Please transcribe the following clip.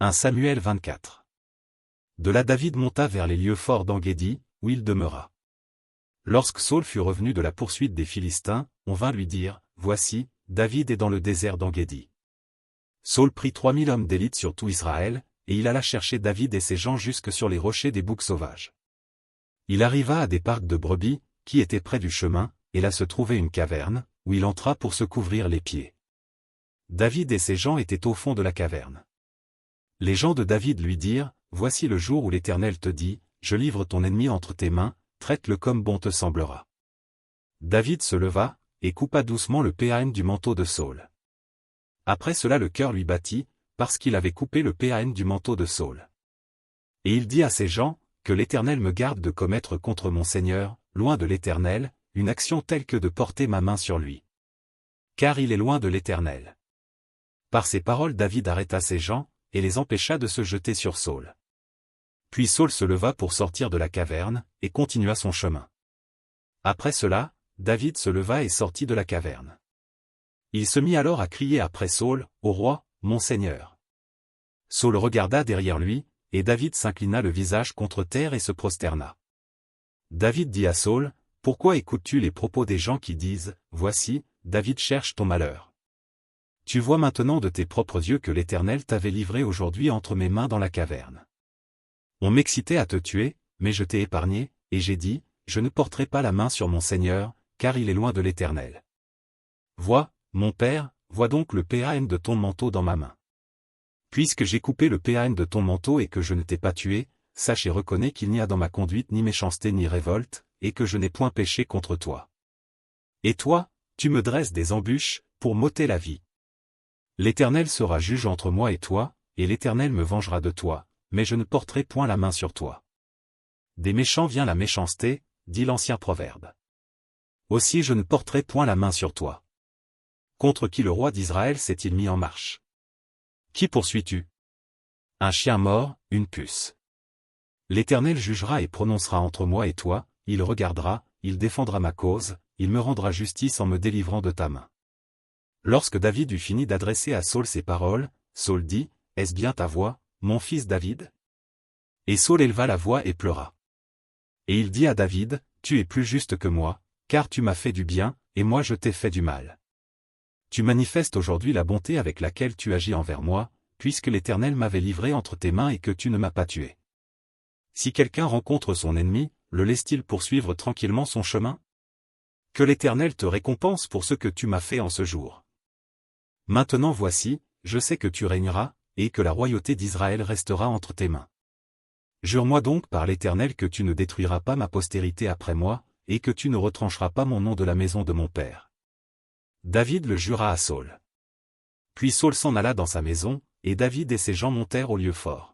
1 Samuel 24. De là David monta vers les lieux forts d'En-Guédi, où il demeura. Lorsque Saul fut revenu de la poursuite des Philistins, on vint lui dire, « Voici, David est dans le désert d'En-Guédi. » Saul prit 3000 hommes d'élite sur tout Israël, et il alla chercher David et ses gens jusque sur les rochers des boucs sauvages. Il arriva à des parcs de brebis, qui étaient près du chemin, et là se trouvait une caverne, où il entra pour se couvrir les pieds. David et ses gens étaient au fond de la caverne. Les gens de David lui dirent, « Voici le jour où l'Éternel te dit, je livre ton ennemi entre tes mains, traite-le comme bon te semblera. » David se leva, et coupa doucement le péan du manteau de Saul. Après cela le cœur lui battit, parce qu'il avait coupé le péan du manteau de Saul. Et il dit à ses gens, « Que l'Éternel me garde de commettre contre mon Seigneur, loin de l'Éternel, une action telle que de porter ma main sur lui. Car il est loin de l'Éternel. » Par ces paroles David arrêta ses gens, et les empêcha de se jeter sur Saul. Puis Saul se leva pour sortir de la caverne, et continua son chemin. Après cela, David se leva et sortit de la caverne. Il se mit alors à crier après Saul, « Ô roi, mon Seigneur !» Saul regarda derrière lui, et David s'inclina le visage contre terre et se prosterna. David dit à Saul, « Pourquoi écoutes-tu les propos des gens qui disent, « Voici, David cherche ton malheur ?» Tu vois maintenant de tes propres yeux que l'Éternel t'avait livré aujourd'hui entre mes mains dans la caverne. On m'excitait à te tuer, mais je t'ai épargné, et j'ai dit, je ne porterai pas la main sur mon Seigneur, car il est loin de l'Éternel. Vois, mon père, vois donc le péan de ton manteau dans ma main. Puisque j'ai coupé le péan de ton manteau et que je ne t'ai pas tué, sache et reconnais qu'il n'y a dans ma conduite ni méchanceté ni révolte, et que je n'ai point péché contre toi. Et toi, tu me dresses des embûches, pour m'ôter la vie. L'Éternel sera juge entre moi et toi, et l'Éternel me vengera de toi, mais je ne porterai point la main sur toi. Des méchants vient la méchanceté, dit l'ancien proverbe. Aussi je ne porterai point la main sur toi. Contre qui le roi d'Israël s'est-il mis en marche? Qui poursuis-tu? Un chien mort, une puce. L'Éternel jugera et prononcera entre moi et toi, il regardera, il défendra ma cause, il me rendra justice en me délivrant de ta main. Lorsque David eut fini d'adresser à Saul ces paroles, Saul dit, « Est-ce bien ta voix, mon fils David ?» Et Saul éleva la voix et pleura. Et il dit à David, « Tu es plus juste que moi, car tu m'as fait du bien, et moi je t'ai fait du mal. Tu manifestes aujourd'hui la bonté avec laquelle tu agis envers moi, puisque l'Éternel m'avait livré entre tes mains et que tu ne m'as pas tué. Si quelqu'un rencontre son ennemi, le laisse-t-il poursuivre tranquillement son chemin? Que l'Éternel te récompense pour ce que tu m'as fait en ce jour. Maintenant voici, je sais que tu régneras, et que la royauté d'Israël restera entre tes mains. Jure-moi donc par l'Éternel que tu ne détruiras pas ma postérité après moi, et que tu ne retrancheras pas mon nom de la maison de mon père. » David le jura à Saul. Puis Saul s'en alla dans sa maison, et David et ses gens montèrent au lieu fort.